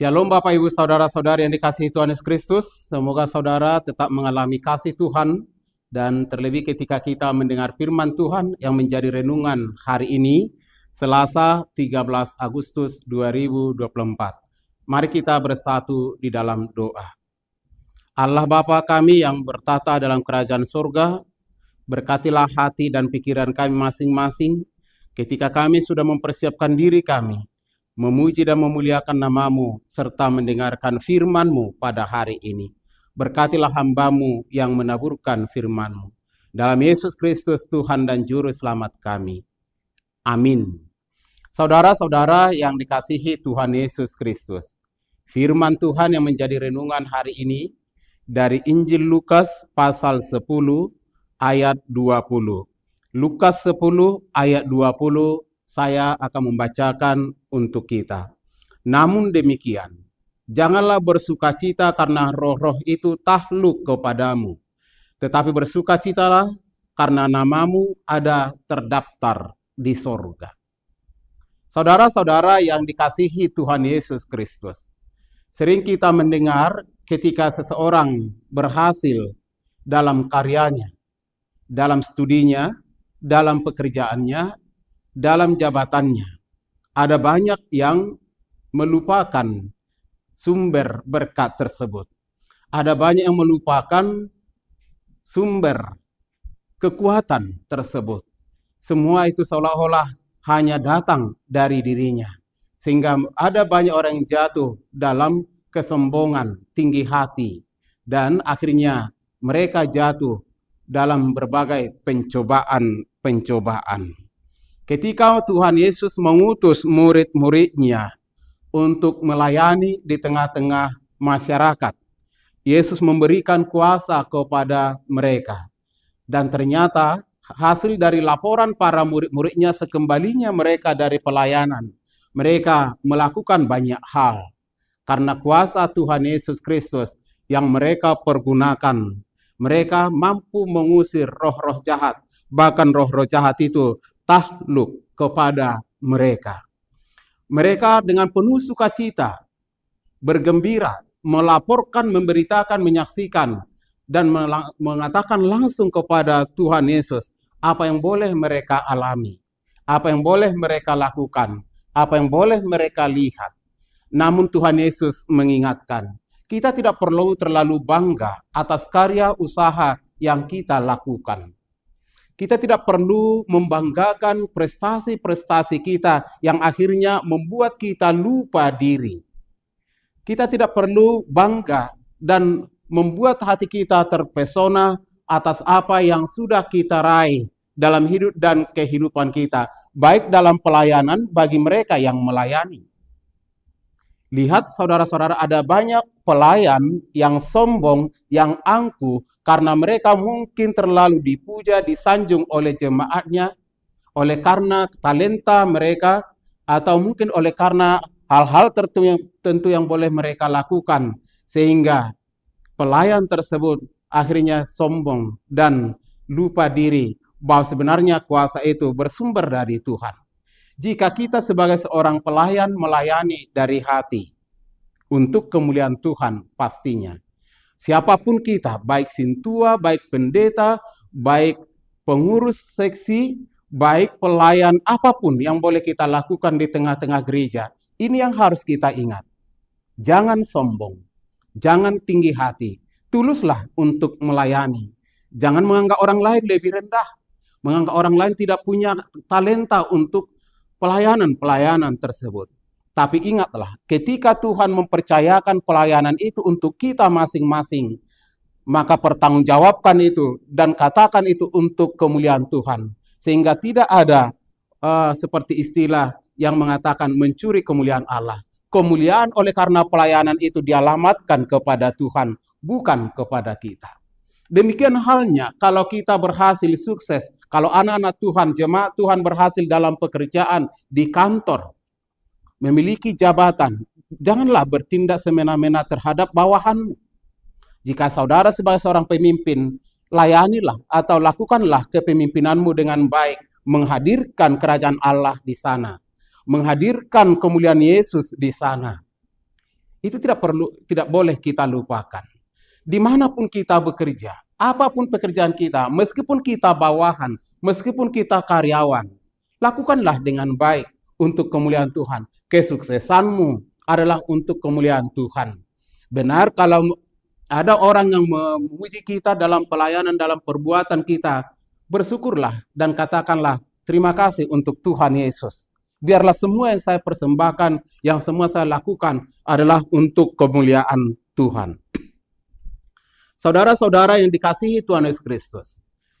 Shalom Bapak Ibu Saudara-saudari yang dikasihi Tuhan Yesus Kristus. Semoga saudara tetap mengalami kasih Tuhan dan terlebih ketika kita mendengar firman Tuhan yang menjadi renungan hari ini, Selasa 13 Agustus 2024. Mari kita bersatu di dalam doa. Allah Bapa kami yang bertata dalam kerajaan surga, berkatilah hati dan pikiran kami masing-masing ketika kami sudah mempersiapkan diri kami memuji dan memuliakan nama-Mu, serta mendengarkan firman-Mu pada hari ini. Berkatilah hamba-Mu yang menaburkan firman-Mu. Dalam Yesus Kristus, Tuhan dan Juru Selamat kami. Amin. Saudara-saudara yang dikasihi Tuhan Yesus Kristus, firman Tuhan yang menjadi renungan hari ini dari Injil Lukas pasal 10 ayat 20. Lukas 10 ayat 20, saya akan membacakan untuk kita. Namun demikian, janganlah bersukacita karena roh-roh itu takluk kepadamu, tetapi bersukacitalah karena namamu ada terdaftar di sorga. Saudara-saudara yang dikasihi Tuhan Yesus Kristus, sering kita mendengar ketika seseorang berhasil dalam karyanya, dalam studinya, dalam pekerjaannya, dalam jabatannya, ada banyak yang melupakan sumber berkat tersebut. Ada banyak yang melupakan sumber kekuatan tersebut. Semua itu seolah-olah hanya datang dari dirinya. Sehingga ada banyak orang yang jatuh dalam kesombongan, tinggi hati. Dan akhirnya mereka jatuh dalam berbagai pencobaan. Ketika Tuhan Yesus mengutus murid-muridnya untuk melayani di tengah-tengah masyarakat, Yesus memberikan kuasa kepada mereka. Dan ternyata hasil dari laporan para murid-muridnya sekembalinya mereka dari pelayanan, mereka melakukan banyak hal. Karena kuasa Tuhan Yesus Kristus yang mereka pergunakan, mereka mampu mengusir roh-roh jahat. Bahkan roh-roh jahat itu takluk kepada mereka. Mereka dengan penuh sukacita, bergembira, melaporkan, memberitakan, menyaksikan, dan mengatakan langsung kepada Tuhan Yesus apa yang boleh mereka alami, apa yang boleh mereka lakukan, apa yang boleh mereka lihat. Namun Tuhan Yesus mengingatkan, kita tidak perlu terlalu bangga atas karya usaha yang kita lakukan. Kita tidak perlu membanggakan prestasi-prestasi kita yang akhirnya membuat kita lupa diri. Kita tidak perlu bangga dan membuat hati kita terpesona atas apa yang sudah kita raih dalam hidup dan kehidupan kita, baik dalam pelayanan bagi mereka yang melayani. Lihat saudara-saudara, ada banyak pelayan yang sombong, yang angkuh, karena mereka mungkin terlalu dipuja, disanjung oleh jemaatnya, oleh karena talenta mereka, atau mungkin oleh karena hal-hal tertentu yang boleh mereka lakukan, sehingga pelayan tersebut akhirnya sombong dan lupa diri bahwa sebenarnya kuasa itu bersumber dari Tuhan. Jika kita sebagai seorang pelayan melayani dari hati untuk kemuliaan Tuhan pastinya. Siapapun kita, baik sintua, baik pendeta, baik pengurus seksi, baik pelayan, apapun yang boleh kita lakukan di tengah-tengah gereja, ini yang harus kita ingat. Jangan sombong, jangan tinggi hati, tuluslah untuk melayani. Jangan menganggap orang lain lebih rendah, menganggap orang lain tidak punya talenta untuk pelayanan tersebut. Tapi ingatlah, ketika Tuhan mempercayakan pelayanan itu untuk kita masing-masing, maka pertanggungjawabkan itu dan katakan itu untuk kemuliaan Tuhan. Sehingga tidak ada seperti istilah yang mengatakan mencuri kemuliaan Allah. Kemuliaan oleh karena pelayanan itu dialamatkan kepada Tuhan, bukan kepada kita. Demikian halnya kalau kita berhasil sukses, kalau anak-anak Tuhan, jemaat Tuhan berhasil dalam pekerjaan di kantor, memiliki jabatan, janganlah bertindak semena-mena terhadap bawahanmu. Jika saudara sebagai seorang pemimpin, layanilah atau lakukanlah kepemimpinanmu dengan baik, menghadirkan kerajaan Allah di sana, menghadirkan kemuliaan Yesus di sana. Itu tidak boleh kita lupakan. Dimanapun kita bekerja, apapun pekerjaan kita, meskipun kita bawahan, meskipun kita karyawan, lakukanlah dengan baik untuk kemuliaan Tuhan. Kesuksesanmu adalah untuk kemuliaan Tuhan. Benar kalau ada orang yang memuji kita dalam pelayanan, dalam perbuatan kita, bersyukurlah dan katakanlah terima kasih untuk Tuhan Yesus. Biarlah semua yang saya persembahkan, yang semua saya lakukan adalah untuk kemuliaan Tuhan. Saudara-saudara yang dikasihi Tuhan Yesus Kristus,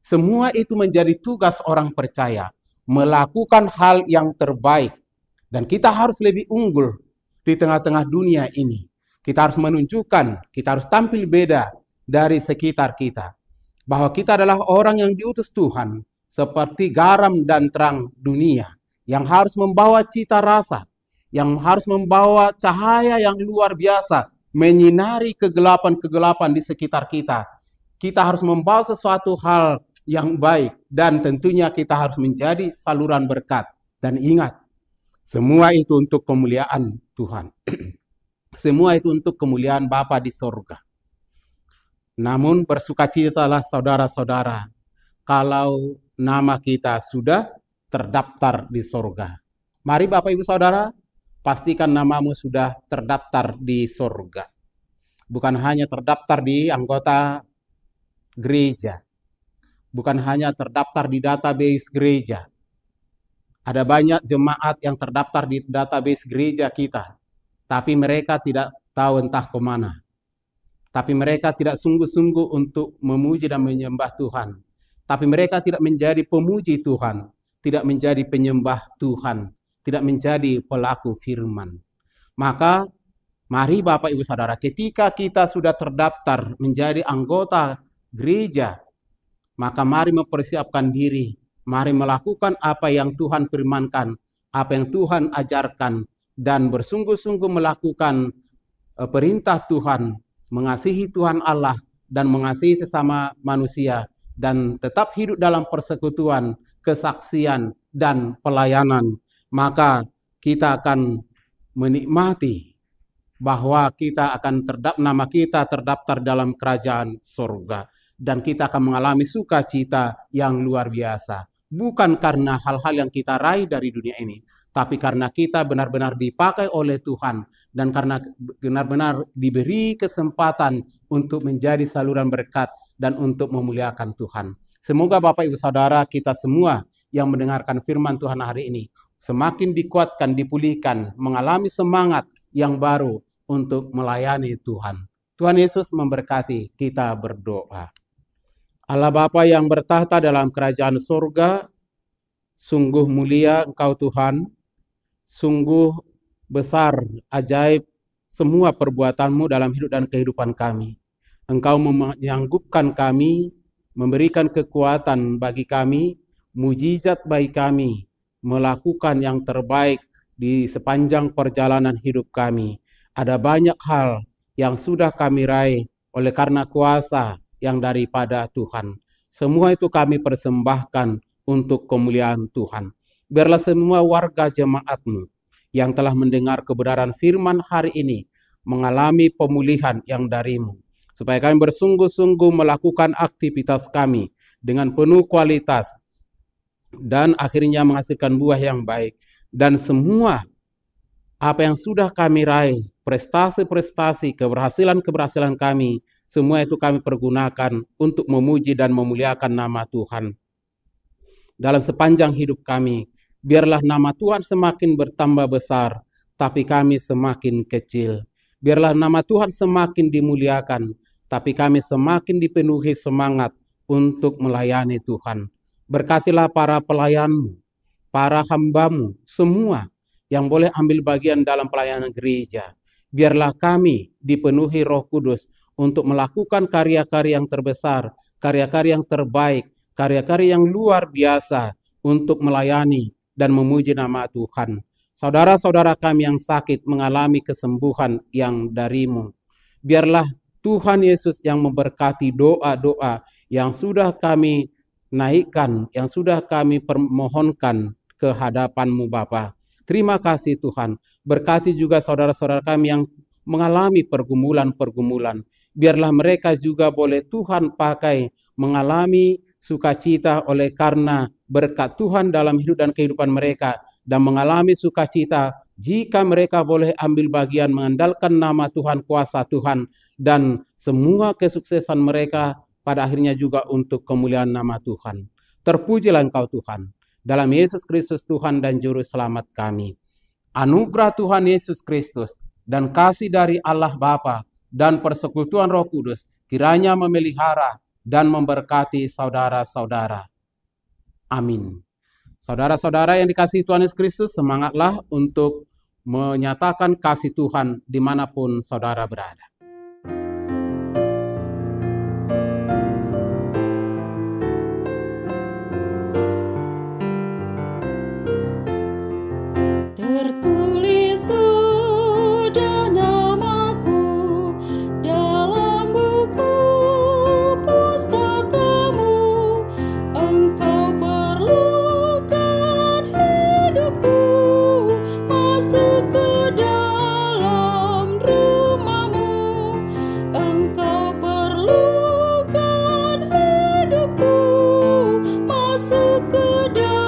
semua itu menjadi tugas orang percaya, melakukan hal yang terbaik. Dan kita harus lebih unggul di tengah-tengah dunia ini. Kita harus menunjukkan, kita harus tampil beda dari sekitar kita. Bahwa kita adalah orang yang diutus Tuhan, seperti garam dan terang dunia, yang harus membawa cita rasa, yang harus membawa cahaya yang luar biasa, menyinari kegelapan-kegelapan di sekitar kita. Kita harus membawa sesuatu hal yang baik, dan tentunya kita harus menjadi saluran berkat. Dan ingat, semua itu untuk kemuliaan Tuhan. Semua itu untuk kemuliaan Bapa di sorga. Namun bersukacitalah saudara-saudara, kalau nama kita sudah terdaftar di sorga. Mari Bapak Ibu Saudara, pastikan namamu sudah terdaftar di sorga. Bukan hanya terdaftar di anggota gereja. Bukan hanya terdaftar di database gereja. Ada banyak jemaat yang terdaftar di database gereja kita. Tapi mereka tidak tahu entah kemana. Tapi mereka tidak sungguh-sungguh untuk memuji dan menyembah Tuhan. Tapi mereka tidak menjadi pemuji Tuhan. Tidak menjadi penyembah Tuhan. Tidak menjadi pelaku firman. Maka mari Bapak Ibu Saudara, ketika kita sudah terdaftar menjadi anggota gereja, maka mari mempersiapkan diri, mari melakukan apa yang Tuhan firmankan, apa yang Tuhan ajarkan, dan bersungguh-sungguh melakukan perintah Tuhan, mengasihi Tuhan Allah, dan mengasihi sesama manusia, dan tetap hidup dalam persekutuan, kesaksian, dan pelayanan. Maka kita akan menikmati bahwa kita akan nama kita terdaftar dalam kerajaan surga. Dan kita akan mengalami sukacita yang luar biasa. Bukan karena hal-hal yang kita raih dari dunia ini, tapi karena kita benar-benar dipakai oleh Tuhan. Dan karena benar-benar diberi kesempatan untuk menjadi saluran berkat dan untuk memuliakan Tuhan. Semoga Bapak Ibu Saudara kita semua yang mendengarkan firman Tuhan hari ini semakin dikuatkan, dipulihkan, mengalami semangat yang baru untuk melayani Tuhan. Tuhan Yesus memberkati, kita berdoa. Allah Bapa yang bertahta dalam kerajaan surga, sungguh mulia Engkau Tuhan, sungguh besar, ajaib semua perbuatan-Mu dalam hidup dan kehidupan kami. Engkau menyanggupkan kami, memberikan kekuatan bagi kami, mujizat bagi kami, melakukan yang terbaik di sepanjang perjalanan hidup kami. Ada banyak hal yang sudah kami raih oleh karena kuasa yang daripada Tuhan. Semua itu kami persembahkan untuk kemuliaan Tuhan. Biarlah semua warga jemaat-Mu yang telah mendengar kebenaran firman hari ini mengalami pemulihan yang dari-Mu. Supaya kami bersungguh-sungguh melakukan aktivitas kami dengan penuh kualitas dan akhirnya menghasilkan buah yang baik. Dan semua apa yang sudah kami raih, prestasi-prestasi, keberhasilan-keberhasilan kami, semua itu kami pergunakan untuk memuji dan memuliakan nama Tuhan. Dalam sepanjang hidup kami, biarlah nama Tuhan semakin bertambah besar, tapi kami semakin kecil. Biarlah nama Tuhan semakin dimuliakan, tapi kami semakin dipenuhi semangat untuk melayani Tuhan. Berkatilah para pelayan-Mu, para hamba-Mu, semua yang boleh ambil bagian dalam pelayanan gereja. Biarlah kami dipenuhi Roh Kudus untuk melakukan karya-karya yang terbesar, karya-karya yang terbaik, karya-karya yang luar biasa untuk melayani dan memuji nama Tuhan. Saudara-saudara kami yang sakit mengalami kesembuhan yang dari-Mu. Biarlah Tuhan Yesus yang memberkati doa-doa yang sudah kami naikkan, yang sudah kami permohonkan ke hadapan-Mu Bapa. Terima kasih Tuhan. Berkati juga saudara-saudara kami yang mengalami pergumulan-pergumulan. Biarlah mereka juga boleh Tuhan pakai mengalami sukacita oleh karena berkat Tuhan dalam hidup dan kehidupan mereka, dan mengalami sukacita jika mereka boleh ambil bagian mengandalkan nama Tuhan, kuasa Tuhan, dan semua kesuksesan mereka pada akhirnya juga untuk kemuliaan nama Tuhan. Terpujilah Engkau Tuhan, dalam Yesus Kristus Tuhan dan Juru Selamat kami. Anugerah Tuhan Yesus Kristus dan kasih dari Allah Bapa dan persekutuan Roh Kudus kiranya memelihara dan memberkati saudara-saudara. Amin. Saudara-saudara yang dikasihi Tuhan Yesus Kristus, semangatlah untuk menyatakan kasih Tuhan dimanapun saudara berada. Tertulis sudah namaku dalam buku pustakamu. Engkau perlukan hidupku masuk ke dalam rumahmu. Engkau perlukan hidupku masuk ke dalam